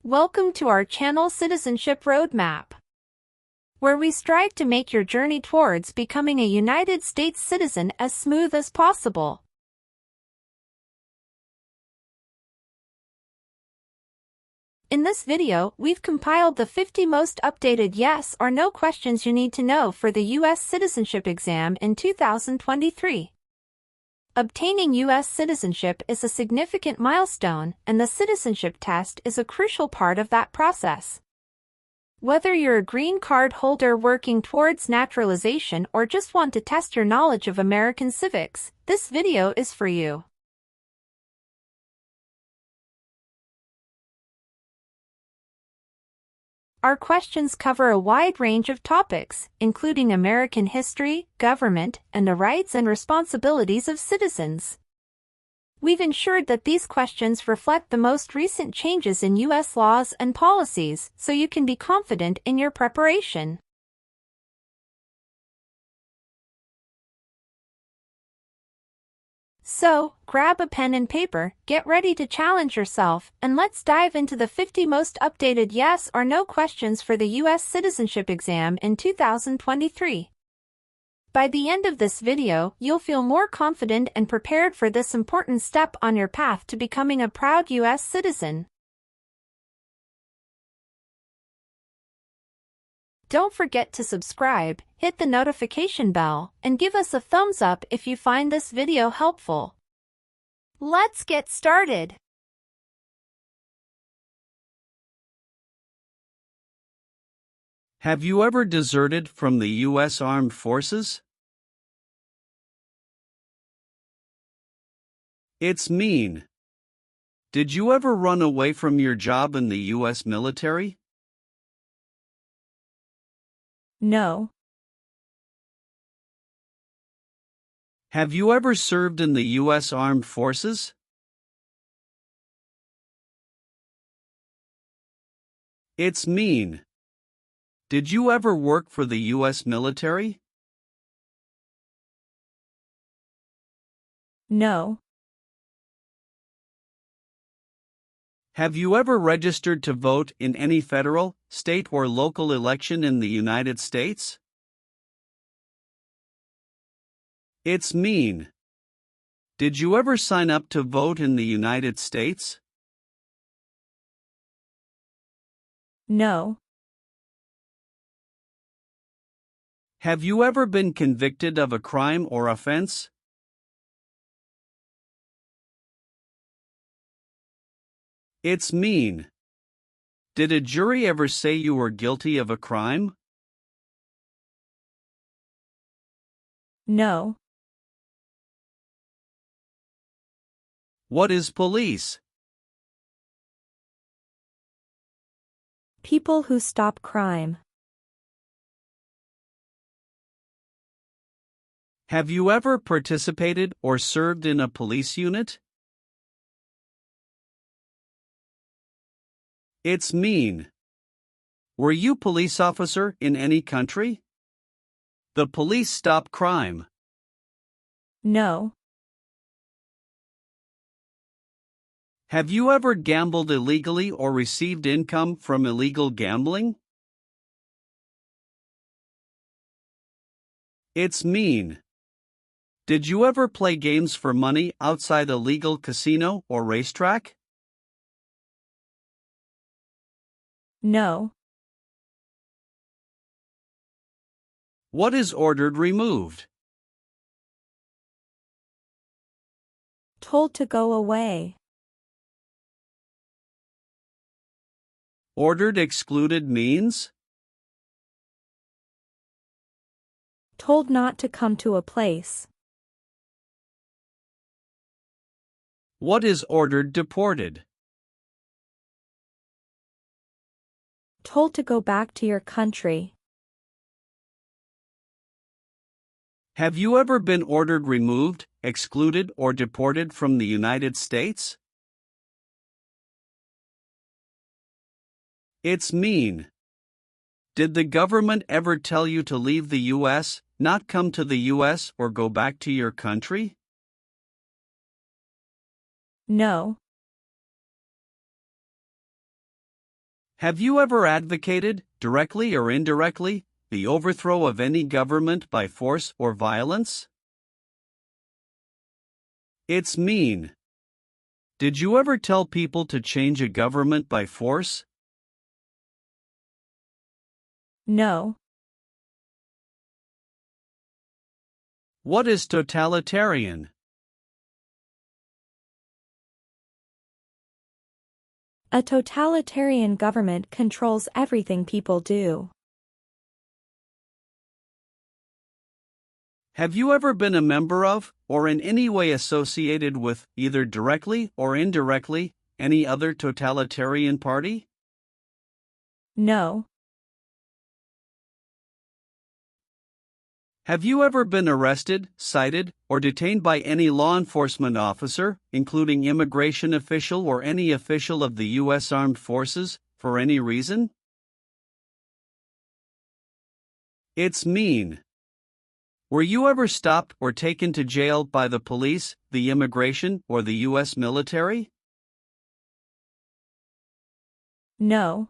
Welcome to our channel Citizenship Roadmap, where we strive to make your journey towards becoming a United States citizen as smooth as possible. In this video, we've compiled the 50 most updated yes or no questions you need to know for the U.S. citizenship exam in 2023. Obtaining U.S. citizenship is a significant milestone, and the citizenship test is a crucial part of that process. Whether you're a green card holder working towards naturalization or just want to test your knowledge of American civics, this video is for you. Our questions cover a wide range of topics, including American history, government, and the rights and responsibilities of citizens. We've ensured that these questions reflect the most recent changes in U.S. laws and policies, so you can be confident in your preparation. So, grab a pen and paper, get ready to challenge yourself, and let's dive into the 50 most updated yes or no questions for the U.S. citizenship exam in 2023. By the end of this video, you'll feel more confident and prepared for this important step on your path to becoming a proud U.S. citizen. Don't forget to subscribe, hit the notification bell, and give us a thumbs up if you find this video helpful. Let's get started. Have you ever deserted from the U.S. Armed Forces? It's mean. Did you ever run away from your job in the U.S. military? No. Have you ever served in the U.S. Armed Forces? It's mean. Did you ever work for the U.S. military? No. Have you ever registered to vote in any federal, state, or local election in the United States? It's mean. Did you ever sign up to vote in the United States? No. Have you ever been convicted of a crime or offense? It's mean. Did a jury ever say you were guilty of a crime? No. What is police? People who stop crime. Have you ever participated or served in a police unit? It's mean. Were you police officer in any country? The police stop crime. No. Have you ever gambled illegally or received income from illegal gambling? It's mean. Did you ever play games for money outside a legal casino or racetrack? No. What is ordered removed? Told to go away. Ordered excluded means? Told not to come to a place. What is ordered deported? Told to go back to your country. Have you ever been ordered removed, excluded, or deported from the United States? It's mean. Did the government ever tell you to leave the U.S., not come to the U.S., or go back to your country? No. Have you ever advocated, directly or indirectly, the overthrow of any government by force or violence? It's mean. Did you ever tell people to change a government by force? No. What is totalitarian? A totalitarian government controls everything people do. Have you ever been a member of, or in any way associated with, either directly or indirectly, any other totalitarian party? No. Have you ever been arrested, cited, or detained by any law enforcement officer, including immigration official or any official of the U.S. Armed Forces, for any reason? It's mean. Were you ever stopped or taken to jail by the police, the immigration, or the U.S. military? No.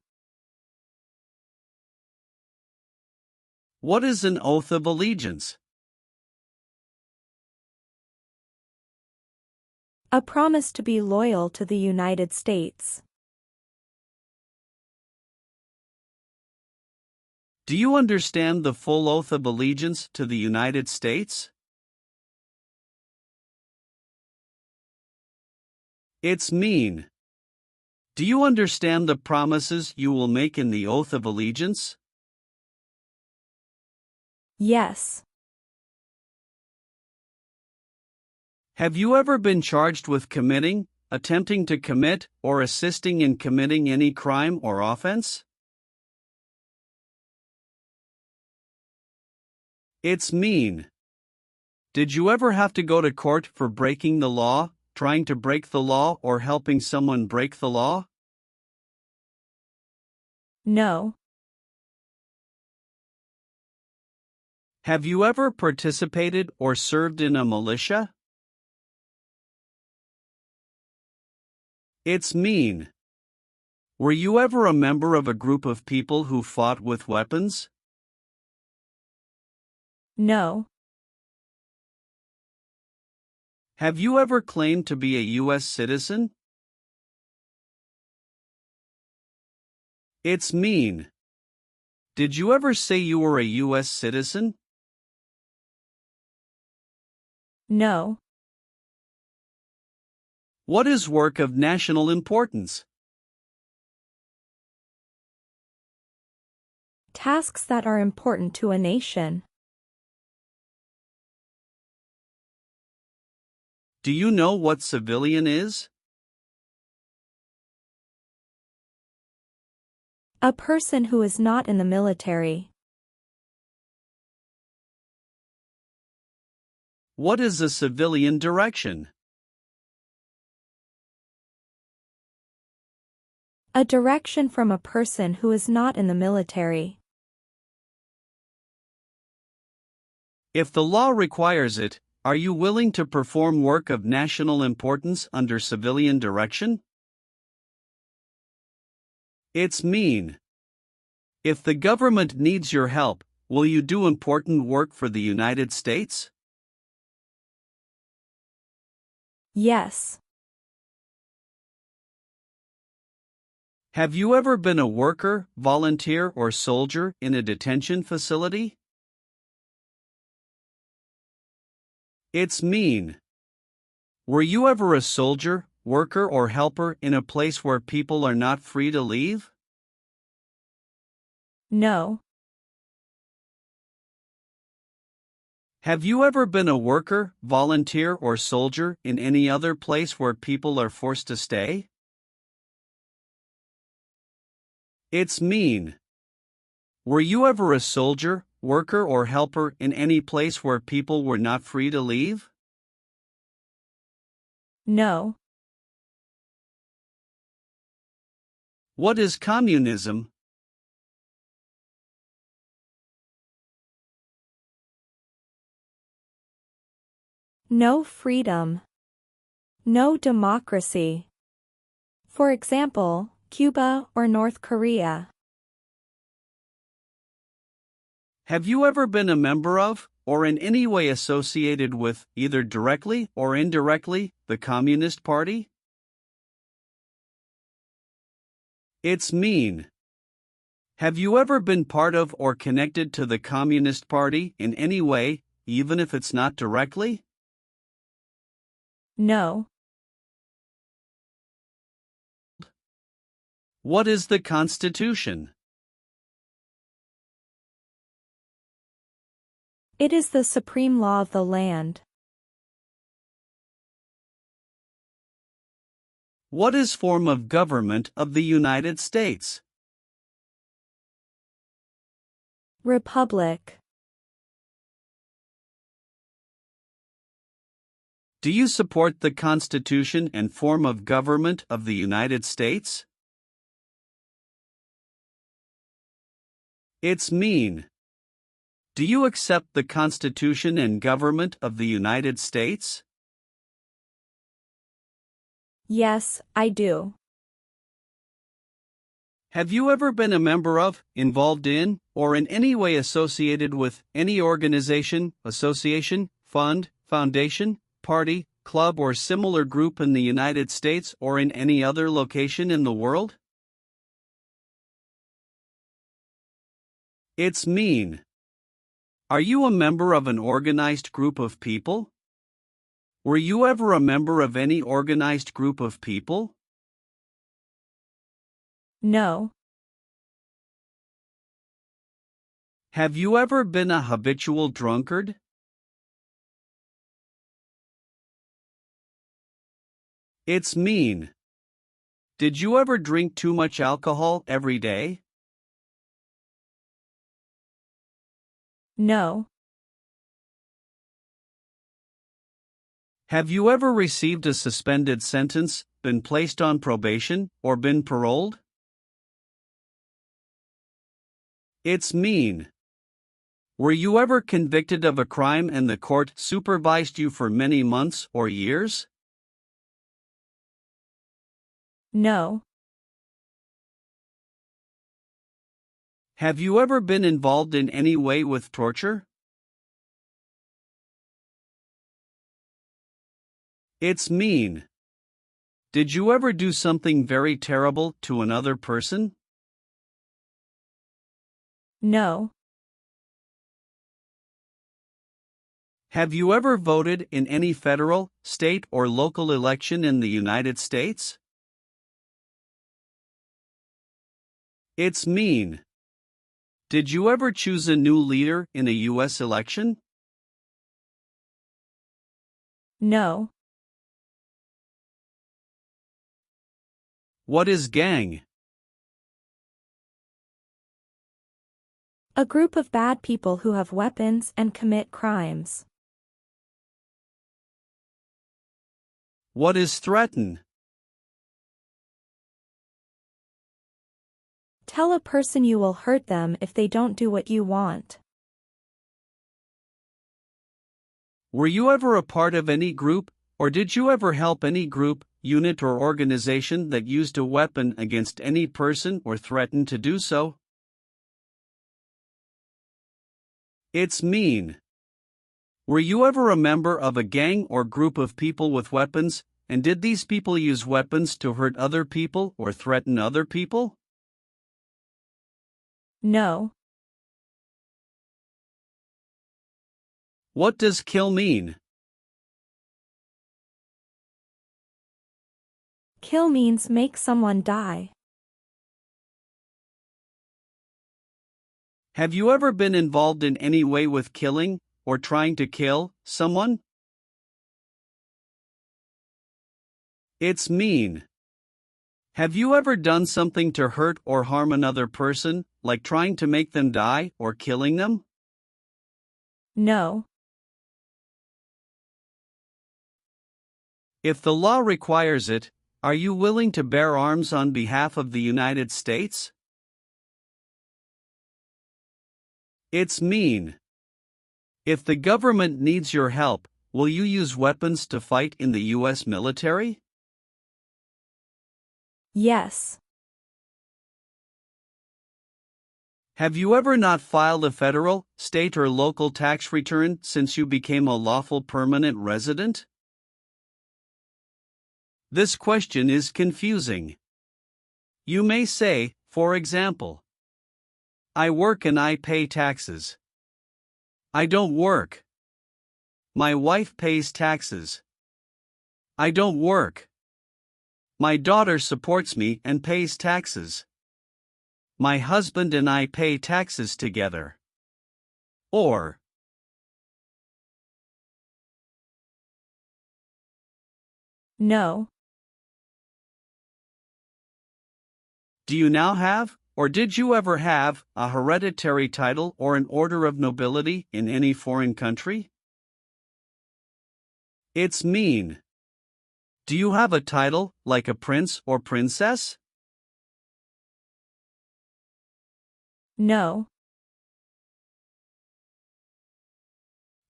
What is an oath of allegiance? A promise to be loyal to the United States. Do you understand the full oath of allegiance to the United States? It's mean. Do you understand the promises you will make in the oath of allegiance? Yes. Have you ever been charged with committing, attempting to commit, or assisting in committing any crime or offense? It's mean. Did you ever have to go to court for breaking the law, trying to break the law, or helping someone break the law? No. Have you ever participated or served in a militia? It's mean. Were you ever a member of a group of people who fought with weapons? No. Have you ever claimed to be a U.S. citizen? It's mean. Did you ever say you were a U.S. citizen? No. What is work of national importance? Tasks that are important to a nation. Do you know what civilian is? A person who is not in the military. What is a civilian direction? A direction from a person who is not in the military. If the law requires it, are you willing to perform work of national importance under civilian direction? It's mean. If the government needs your help, will you do important work for the United States? Yes. Have you ever been a worker, volunteer, or soldier in a detention facility? It's mean. Were you ever a soldier, worker, or helper in a place where people are not free to leave? No. Have you ever been a worker, volunteer, or soldier in any other place where people are forced to stay? It's mean. Were you ever a soldier, worker, or helper in any place where people were not free to leave? No. What is communism? No freedom. No democracy. For example, Cuba or North Korea? Have you ever been a member of, or in any way associated with, either directly or indirectly, the Communist Party? It's mean. Have you ever been part of or connected to the Communist Party in any way, even if it's not directly? No. What is the Constitution? It is the supreme law of the land. What is form of government of the United States? Republic. Do you support the Constitution and form of government of the United States? It's mean. Do you accept the Constitution and government of the United States? Yes, I do. Have you ever been a member of, involved in, or in any way associated with any organization, association, fund, foundation, party, club, or similar group in the United States or in any other location in the world? It's mean. Are you a member of an organized group of people? Were you ever a member of any organized group of people? No. Have you ever been a habitual drunkard? It's mean. Did you ever drink too much alcohol every day? No. Have you ever received a suspended sentence, been placed on probation, or been paroled? It's mean. Were you ever convicted of a crime and the court supervised you for many months or years? No. Have you ever been involved in any way with torture? It's mean. Did you ever do something very terrible to another person? No. Have you ever voted in any federal, state, or local election in the United States? It's mean. Did you ever choose a new leader in a U.S. election? No. What is gang? A group of bad people who have weapons and commit crimes. What is threaten? Tell a person you will hurt them if they don't do what you want. Were you ever a part of any group, or did you ever help any group, unit, or organization that used a weapon against any person or threatened to do so? It's mean. Were you ever a member of a gang or group of people with weapons, and did these people use weapons to hurt other people or threaten other people? No. What does kill mean? Kill means make someone die. Have you ever been involved in any way with killing, or trying to kill, someone? It's mean. Have you ever done something to hurt or harm another person, like trying to make them die or killing them? No. If the law requires it, are you willing to bear arms on behalf of the United States? It's mean. If the government needs your help, will you use weapons to fight in the U.S. military? Yes. Have you ever not filed a federal, state, or local tax return since you became a lawful permanent resident? This question is confusing. You may say, for example, I work and I pay taxes. I don't work. My wife pays taxes. I don't work. My daughter supports me and pays taxes. My husband and I pay taxes together. Or, No. do you now have, or did you ever have, a hereditary title or an order of nobility in any foreign country? It's mean. Do you have a title, like a prince or princess? No.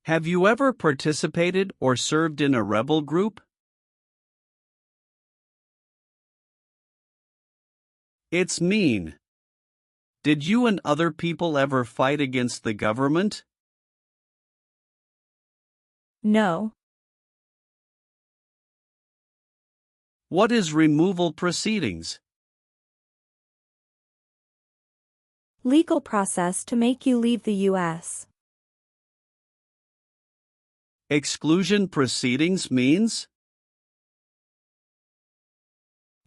Have you ever participated or served in a rebel group? It's mean. Did you and other people ever fight against the government? No. What is removal proceedings? Legal process to make you leave the U.S. Exclusion proceedings means?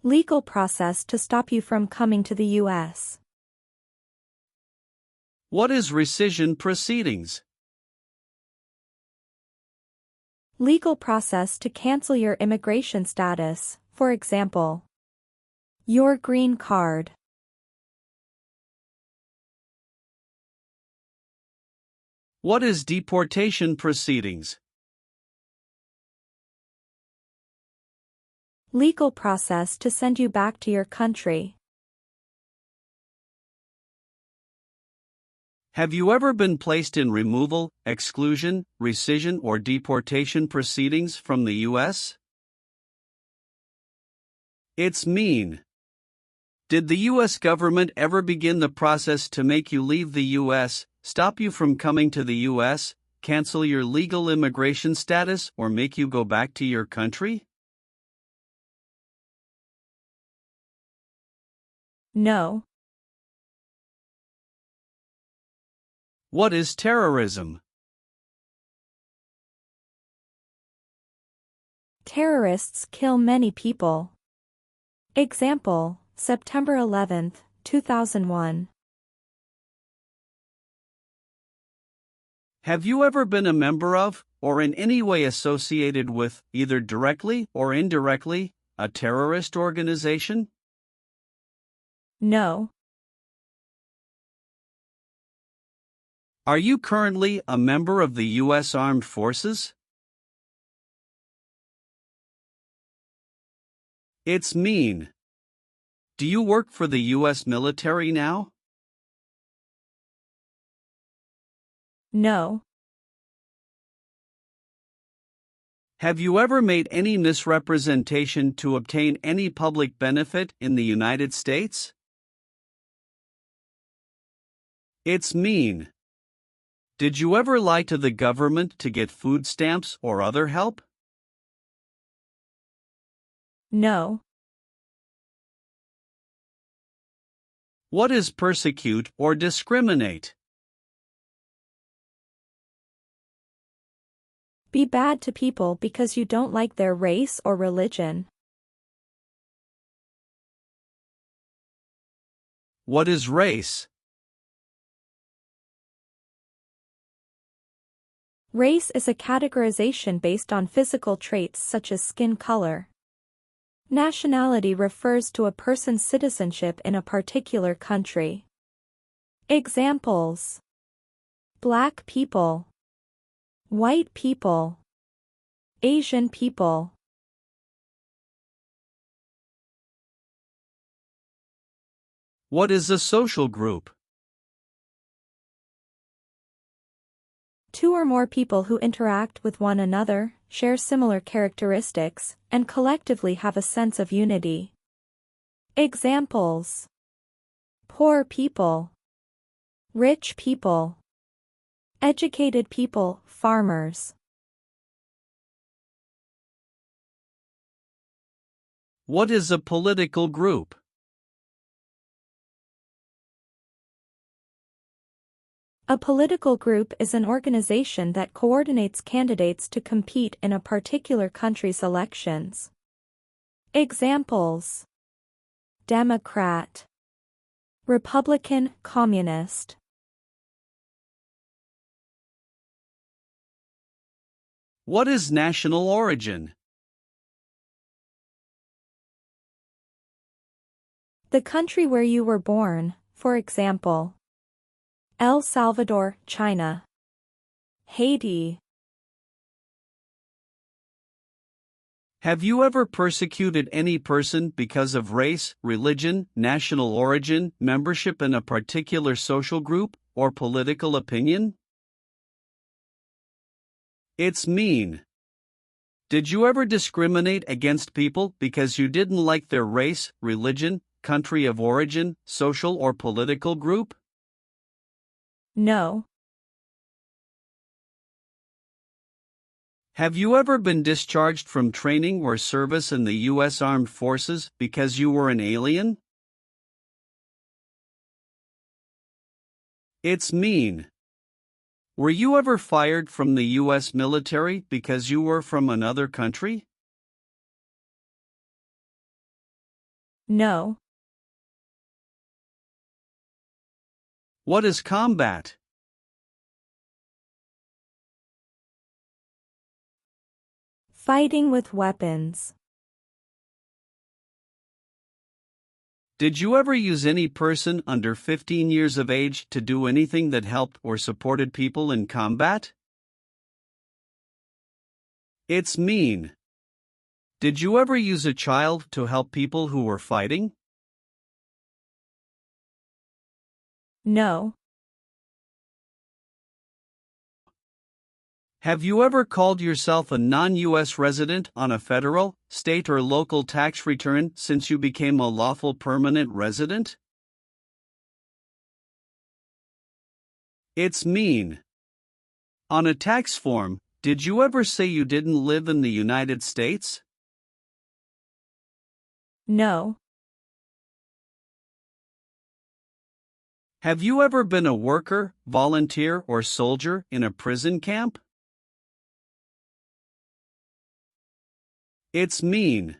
Legal process to stop you from coming to the U.S. What is rescission proceedings? Legal process to cancel your immigration status, for example, your green card. What is deportation proceedings? Legal process to send you back to your country. Have you ever been placed in removal, exclusion, rescission, or deportation proceedings from the U.S.? It's mean. Did the U.S. government ever begin the process to make you leave the U.S., stop you from coming to the U.S., cancel your legal immigration status, or make you go back to your country? No. What is terrorism? Terrorists kill many people. Example, September 11, 2001. Have you ever been a member of, or in any way associated with, either directly or indirectly, a terrorist organization? No. Are you currently a member of the U.S. Armed Forces? It's mean. Do you work for the U.S. military now? No. Have you ever made any misrepresentation to obtain any public benefit in the United States? It's mean. Did you ever lie to the government to get food stamps or other help? No. What is persecute or discriminate? Be bad to people because you don't like their race or religion. What is race? Race is a categorization based on physical traits such as skin color. Nationality refers to a person's citizenship in a particular country. Examples: Black people, white people, Asian people. What is a social group? Two or more people who interact with one another, share similar characteristics, and collectively have a sense of unity. Examples: poor people, Rich people. Educated people, farmers. What is a political group? A political group is an organization that coordinates candidates to compete in a particular country's elections. Examples: Democrat, Republican, Communist. What is national origin? The country where you were born, for example, El Salvador, China. Haiti. Have you ever persecuted any person because of race, religion, national origin, membership in a particular social group, or political opinion? It's mean. Did you ever discriminate against people because you didn't like their race, religion, country of origin, social or political group? No. Have you ever been discharged from training or service in the U.S. Armed Forces because you were an alien? It's mean. Were you ever fired from the U.S. military because you were from another country? No. What is combat? Fighting with weapons. Did you ever use any person under 15 years of age to do anything that helped or supported people in combat? It's mean. Did you ever use a child to help people who were fighting? No. Have you ever called yourself a non-U.S. resident on a federal, state or local tax return since you became a lawful permanent resident? It's mean. On a tax form, did you ever say you didn't live in the United States? No. Have you ever been a worker, volunteer or soldier in a prison camp? It's mean.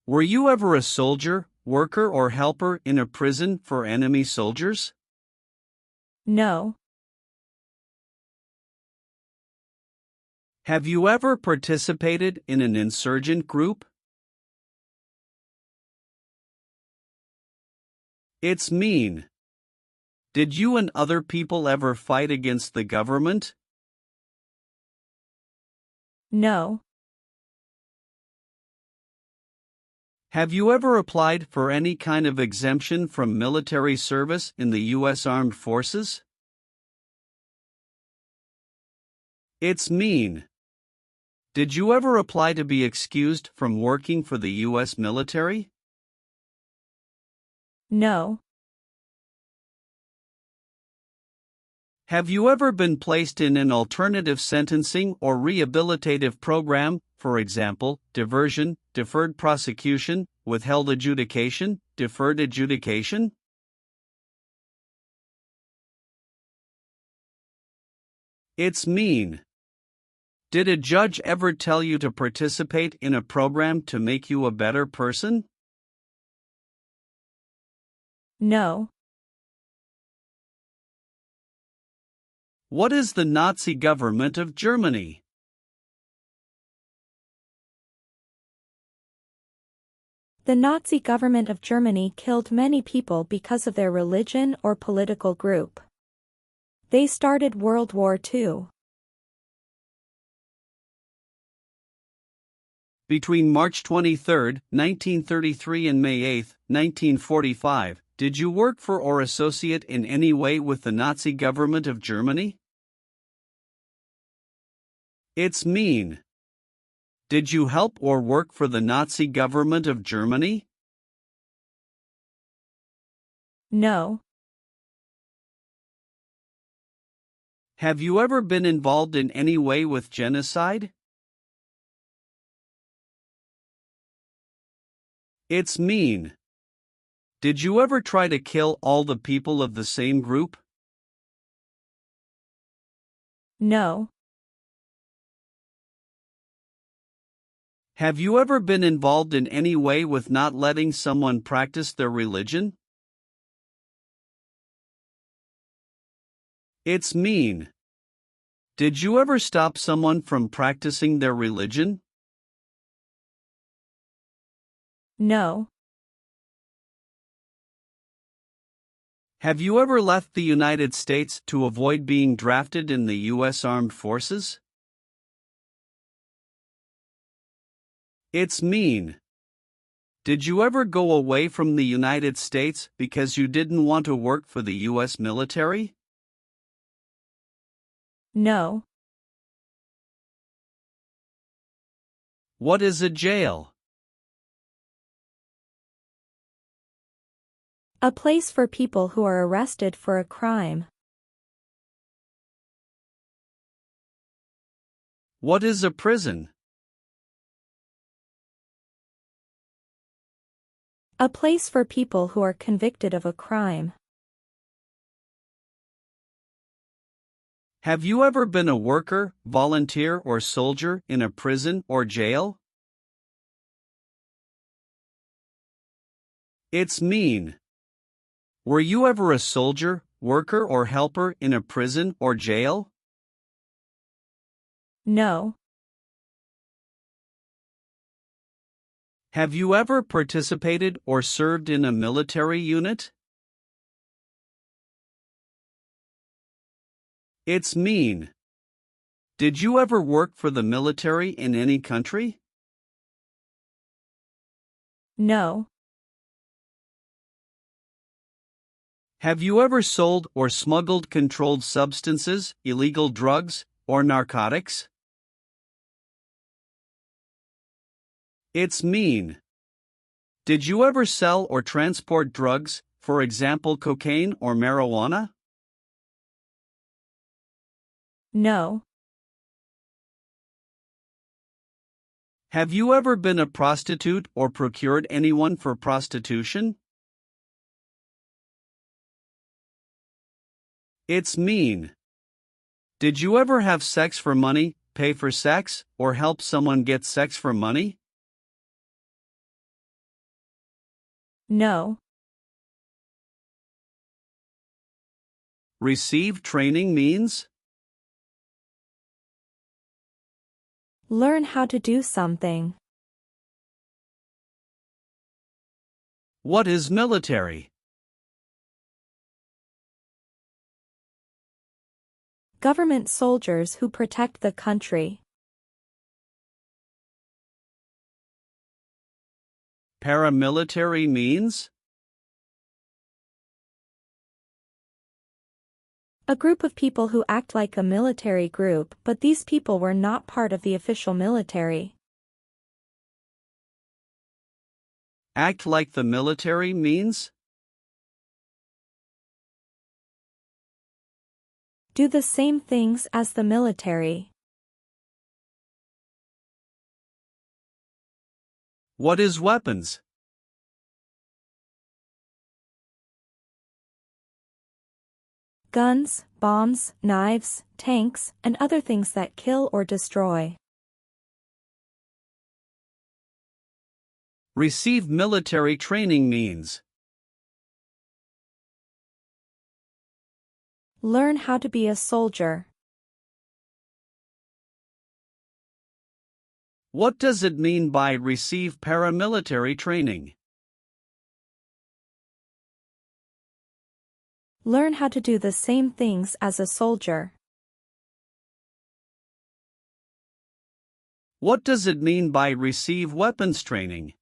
Were you ever a soldier, worker or helper in a prison for enemy soldiers? No. Have you ever participated in an insurgent group? It's mean. Did you and other people ever fight against the government? No. Have you ever applied for any kind of exemption from military service in the U.S. Armed Forces? It's mean. Did you ever apply to be excused from working for the U.S. military? No. Have you ever been placed in an alternative sentencing or rehabilitative program, for example, diversion, deferred prosecution, withheld adjudication, deferred adjudication? It's mean. Did a judge ever tell you to participate in a program to make you a better person? No. What is the Nazi government of Germany? The Nazi government of Germany killed many people because of their religion or political group. They started World War II. Between March 23, 1933 and May 8, 1945, did you work for or associate in any way with the Nazi government of Germany? It's mean. Did you help or work for the Nazi government of Germany? No. Have you ever been involved in any way with genocide? It's mean. Did you ever try to kill all the people of the same group? No. Have you ever been involved in any way with not letting someone practice their religion? It's mean. Did you ever stop someone from practicing their religion? No. Have you ever left the United States to avoid being drafted in the U.S. Armed Forces? It's mean. Did you ever go away from the United States because you didn't want to work for the U.S. military? No. What is a jail? A place for people who are arrested for a crime. What is a prison? A place for people who are convicted of a crime. Have you ever been a worker, volunteer, or soldier in a prison or jail? It's mean. Were you ever a soldier, worker, or helper in a prison or jail? No. Have you ever participated or served in a military unit? It's mean. Did you ever work for the military in any country? No. Have you ever sold or smuggled controlled substances, illegal drugs, or narcotics? It's mean. Did you ever sell or transport drugs, for example cocaine or marijuana? No. Have you ever been a prostitute or procured anyone for prostitution? It's mean. Did you ever have sex for money, pay for sex, or help someone get sex for money? No. Receive training means? Learn how to do something. What is military? Government soldiers who protect the country. Paramilitary means? A group of people who act like a military group, but these people were not part of the official military. Act like the military means? Do the same things as the military. What is weapons? Guns, bombs, knives, tanks, and other things that kill or destroy. Receive military training means? Learn how to be a soldier. What does it mean by receive paramilitary training? Learn how to do the same things as a soldier. What does it mean by receive weapons training?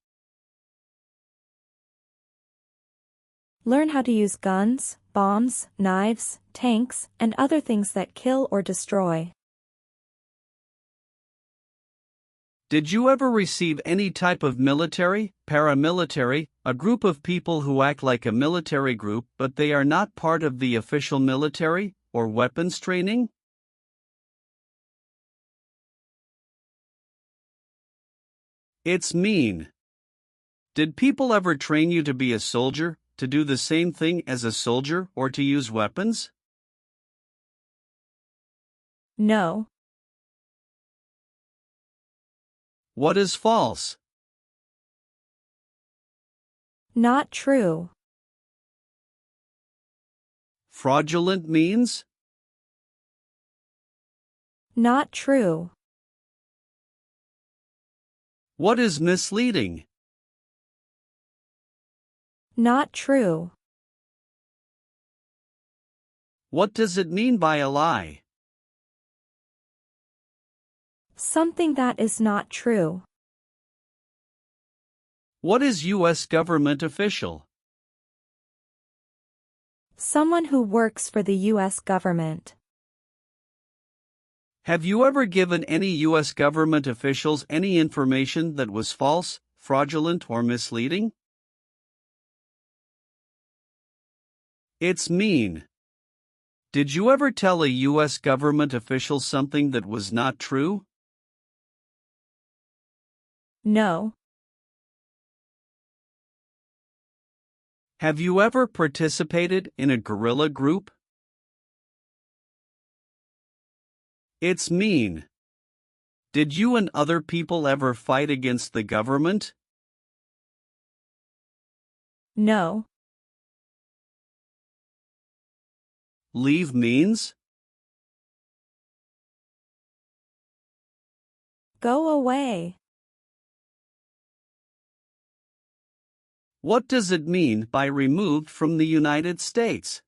Learn how to use guns, bombs, knives, tanks, and other things that kill or destroy. Did you ever receive any type of military, paramilitary, a group of people who act like a military group but they are not part of the official military, or weapons training? It's mean. Did people ever train you to be a soldier, to do the same thing as a soldier, or to use weapons? No. What is false? Not true. Fraudulent means? Not true. What is misleading? Not true. What does it mean by a lie? Something that is not true. What is U.S. government official? Someone who works for the U.S. government. Have you ever given any U.S. government officials any information that was false, fraudulent, or misleading? It's mean. Did you ever tell a U.S. government official something that was not true? No. Have you ever participated in a guerrilla group? It's mean. Did you and other people ever fight against the government? No. Leave means? Go away. What does it mean by removed from the United States?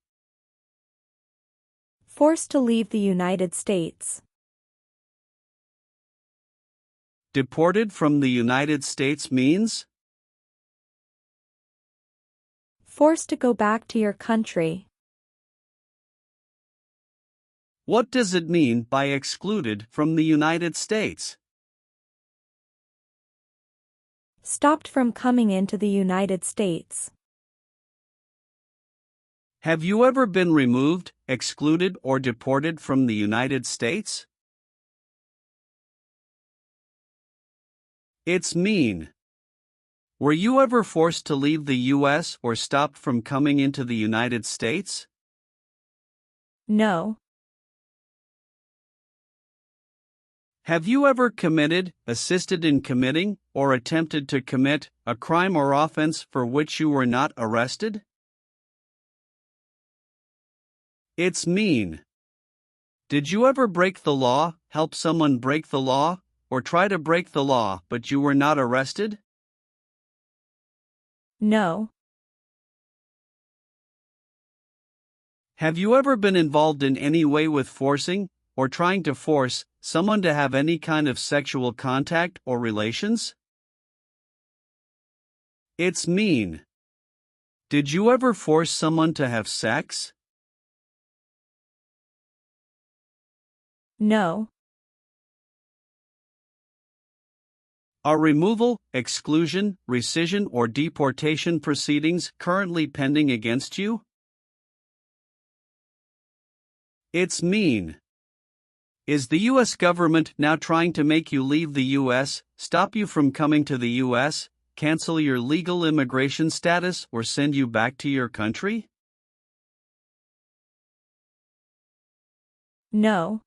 Forced to leave the United States. Deported from the United States means? Forced to go back to your country. What does it mean by excluded from the United States? Stopped from coming into the United States. Have you ever been removed, excluded, or deported from the United States? It's mean. Were you ever forced to leave the U.S. or stopped from coming into the United States? No. Have you ever committed, assisted in committing, or attempted to commit a crime or offense for which you were not arrested? It's mean. Did you ever break the law, help someone break the law, or try to break the law but you were not arrested? No. Have you ever been involved in any way with forcing, or trying to force, someone to have any kind of sexual contact or relations? It's mean. Did you ever force someone to have sex? No. Are removal, exclusion, rescission, or deportation proceedings currently pending against you? It's mean. Is the U.S. government now trying to make you leave the U.S., stop you from coming to the U.S., cancel your legal immigration status, or send you back to your country? No.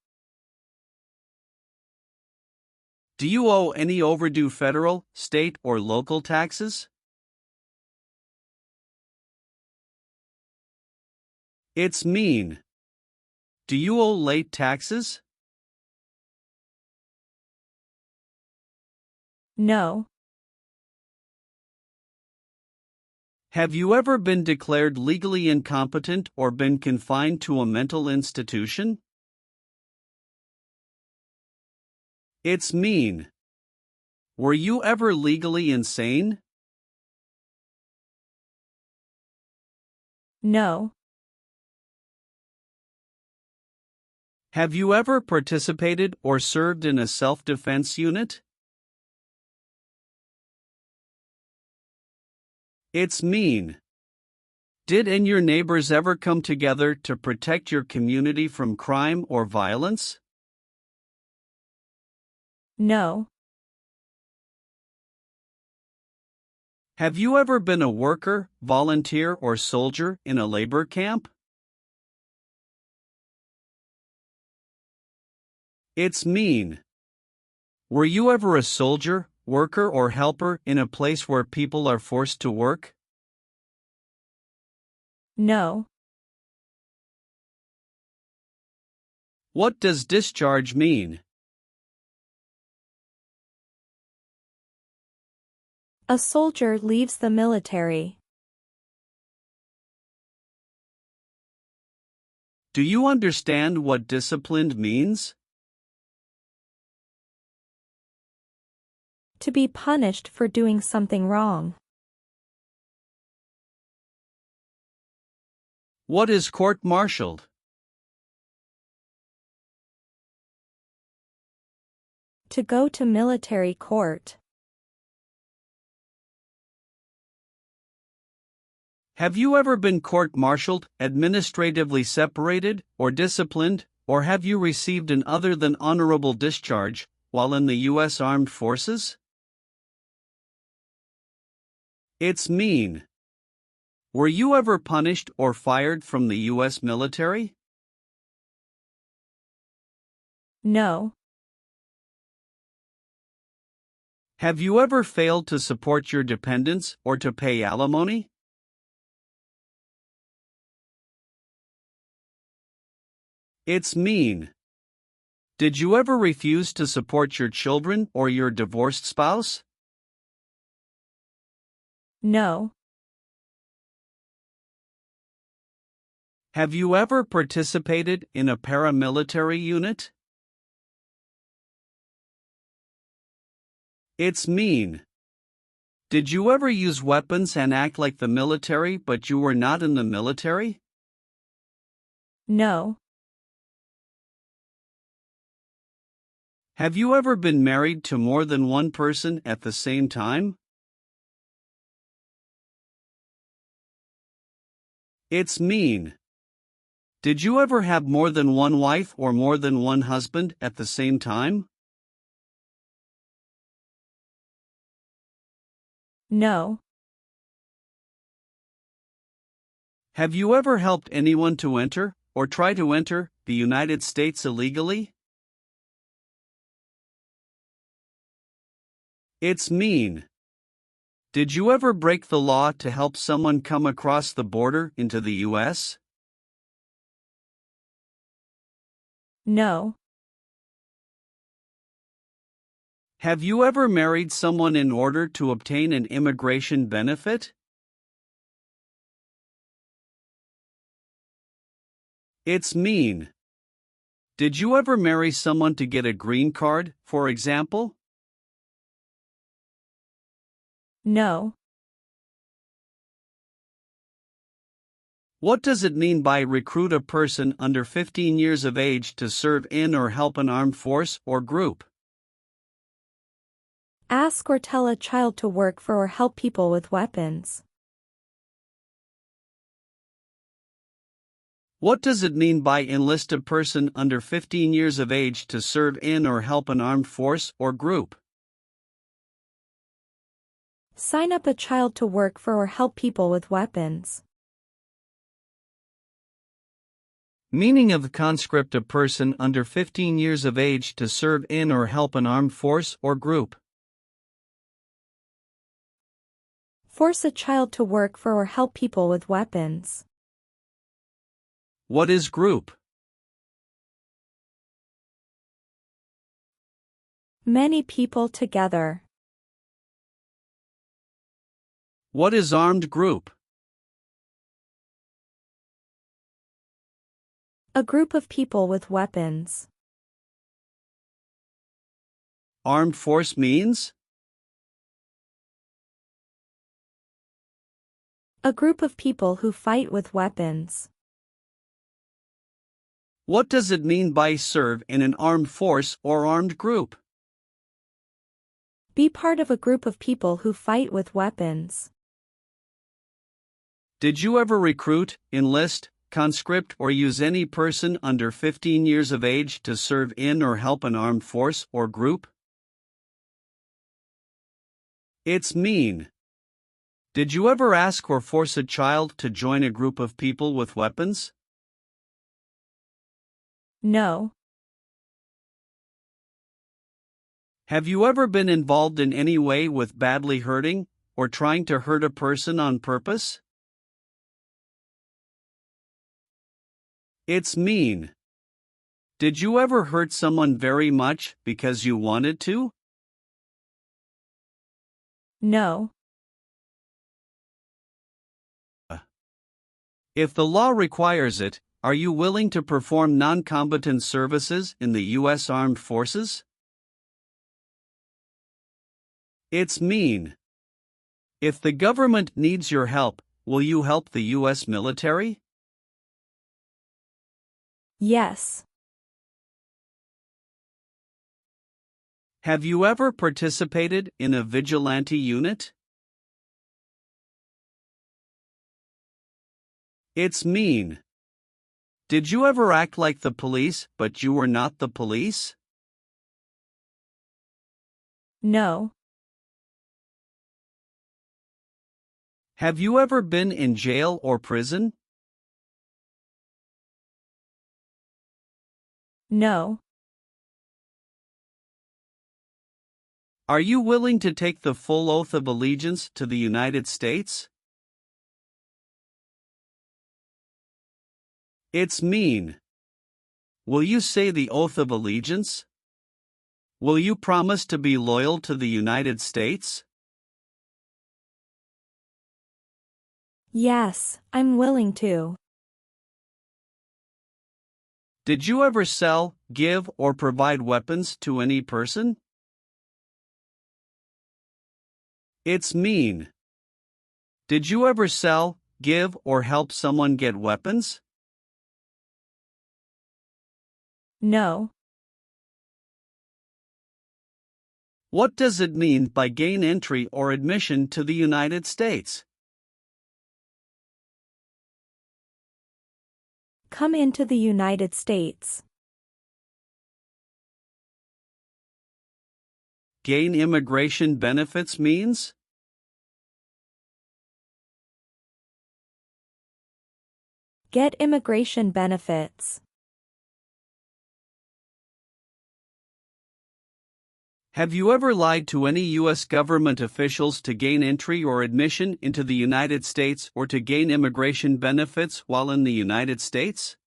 Do you owe any overdue federal, state, or local taxes? It's mean. Do you owe late taxes? No. Have you ever been declared legally incompetent or been confined to a mental institution? It's mean. Were you ever legally insane? No. Have you ever participated or served in a self-defense unit? It's mean. Did and your neighbors ever come together to protect your community from crime or violence? No. Have you ever been a worker, volunteer, or soldier in a labor camp? It's mean. Were you ever a soldier, worker, or helper in a place where people are forced to work? No. What does discharge mean? A soldier leaves the military. Do you understand what disciplined means? To be punished for doing something wrong. What is court-martialed? To go to military court. Have you ever been court-martialed, administratively separated, or disciplined, or have you received an other than honorable discharge while in the U.S. Armed Forces? It's mean. Were you ever punished or fired from the U.S. military? No. Have you ever failed to support your dependents or to pay alimony? It's mean. Did you ever refuse to support your children or your divorced spouse? No. Have you ever participated in a paramilitary unit? It's mean. Did you ever use weapons and act like the military but you were not in the military? No. Have you ever been married to more than one person at the same time? It's mean. Did you ever have more than one wife or more than one husband at the same time? No. Have you ever helped anyone to enter, or try to enter, the United States illegally? It's mean. Did you ever break the law to help someone come across the border into the U.S.? No. Have you ever married someone in order to obtain an immigration benefit? It's mean. Did you ever marry someone to get a green card, for example? No. What does it mean by recruit a person under 15 years of age to serve in or help an armed force or group? Ask or tell a child to work for or help people with weapons. What does it mean by enlist a person under 15 years of age to serve in or help an armed force or group? Sign up a child to work for or help people with weapons. Meaning of the conscript: a person under 15 years of age to serve in or help an armed force or group. Force a child to work for or help people with weapons. What is group? Many people together. What is armed group? A group of people with weapons. Armed force means? A group of people who fight with weapons. What does it mean by serve in an armed force or armed group? Be part of a group of people who fight with weapons. Did you ever recruit, enlist, conscript, or use any person under 15 years of age to serve in or help an armed force or group? It's mean. Did you ever ask or force a child to join a group of people with weapons? No. Have you ever been involved in any way with badly hurting or trying to hurt a person on purpose? It's mean. Did you ever hurt someone very much because you wanted to? No. If the law requires it, are you willing to perform non-combatant services in the U.S. Armed Forces? It's mean. If the government needs your help, will you help the U.S. military? Yes. Have you ever participated in a vigilante unit? It's mean. Did you ever act like the police but you were not the police? No. Have you ever been in jail or prison? No. Are you willing to take the full oath of allegiance to the United States? It's mean. Will you say the oath of allegiance? Will you promise to be loyal to the United States? Yes, I'm willing to. Did you ever sell, give, or provide weapons to any person? It's mean. Did you ever sell, give, or help someone get weapons? No. What does it mean by gain entry or admission to the United States? Come into the United States. Gain immigration benefits means? Get immigration benefits. Have you ever lied to any U.S. government officials to gain entry or admission into the United States or to gain immigration benefits while in the United States?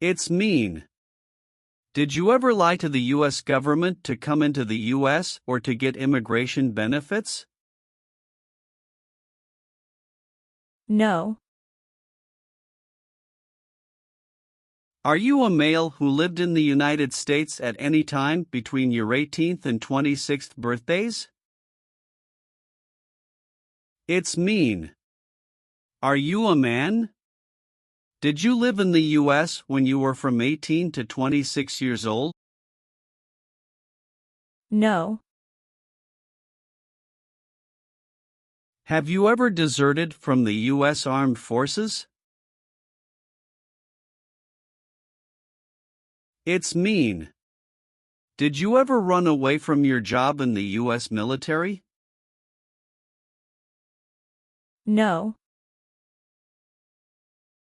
It's mean. Did you ever lie to the U.S. government to come into the U.S. or to get immigration benefits? No. Are you a male who lived in the United States at any time between your 18th and 26th birthdays? It's mean. Are you a man? Did you live in the U.S. when you were from 18 to 26 years old? No. Have you ever deserted from the U.S. Armed Forces? It's mean. Did you ever run away from your job in the U.S. military? No.